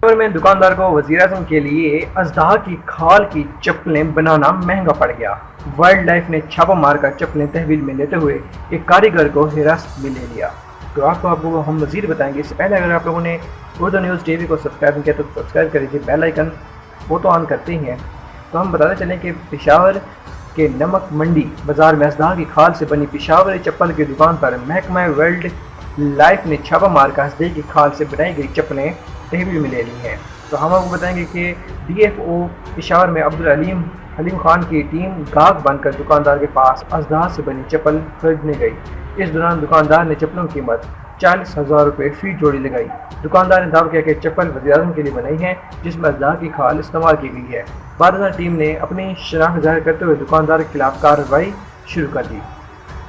پشاور میں دکاندار کو وزیراعظم کے لیے اژدہا کی کھال کی چپلیں بنانا مہنگا پڑ گیا۔ وائلڈ لائف نے چھاپا مار کر چپلیں تحویل میں لیتے ہوئے ایک کاریگر کو حراست میں لے لیا۔ تو آپ کو ہم مزید بتائیں گے۔ اس سے پہلے اگر آپ لوگوں نے اردو نیوز ٹی وی کو سبسکرائب نہیں کیا تو سبسکرائب کر لیجیے، بیل آئیکن وہ تو آن کرتے ہی ہیں۔ تو ہم بتاتے چلیں کہ پشاور کے نمک منڈی بازار میں اژدہا کی کھال سے بنی پشاوری چپل کی دکان پر محکمہ وائلڈ لائف نے چھاپا مار کر اژدہے کی کھال سے بنائی گئی چپلیں تحویل میں لے لی ہیں۔ تو ہم آپ کو بتائیں گے کہ ڈی ایف او پشاور میں عبدالحلیم خان کی ٹیم گاہک بن کر دکاندار کے پاس اژدہا سے بنی چپل خریدنے گئی۔ اس دوران دکاندار نے چپلوں کی قیمت 40,000 روپے فی جوڑی لگائی۔ دکاندار نے دعویٰ کیا کہ چپل وزیراعظم کے لیے بنائی ہے جس میں اژدہا کی کھال استعمال کی گئی ہے۔ بعد ازاں ٹیم نے اپنی شناخت ظاہر کرتے ہوئے دکاندار کے خلاف کارروائی شروع کر دی۔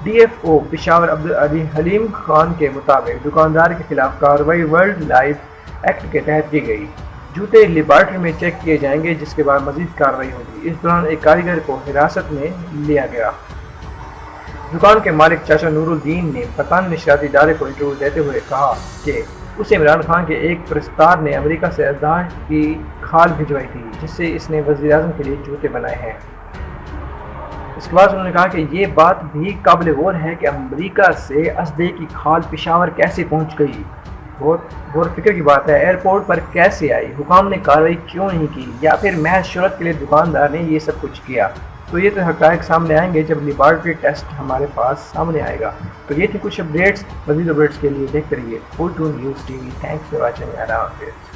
D F O Peshawar Abdul Halim Khan کے مطابق دکاندار کے خلاف کارروائی وائلڈ لائف ایکٹ کے تحت کی گئی۔ جوتے لیبارٹری میں چیک کیے جائیں گے جس کے بعد مزید کارروائی ہوگی۔ اس دوران ایک کاریگر کو حراست میں لیا گیا۔ دکان کے مالک چاچا نور الدین نے برطانوی نشریاتی ادارے کو انٹرویو دیتے ہوئے کہا کہ اسے عمران خان کے ایک پرستار نے امریکہ سے اژدہا کی کھال بھجوائی تھی جس سے اس نے وزیراعظم کے لیے جوتے بنائے ہیں۔ اس کے بعد انہوں نے کہا کہ یہ بات بھی قابل غور ہے کہ امریکہ سے اژدہے کی کھال پشاور کیسے پہنچ گئی۔ بہت غور فکر کی بات ہے۔ ایئرپورٹ پر کیسے آئی، حکام نے کارروائی کیوں نہیں کی، یا پھر محض شہرت کے لیے دکاندار نے یہ سب کچھ کیا؟ تو یہ تو حقائق سامنے آئیں گے جب لیبارٹری ٹیسٹ ہمارے پاس سامنے آئے گا۔ تو یہ تھی کچھ اپڈیٹس۔ مزید اپڈیٹس کے لیے دیکھتے رہیے Urdu news T V. Thanks for watching. اللہ حافظ۔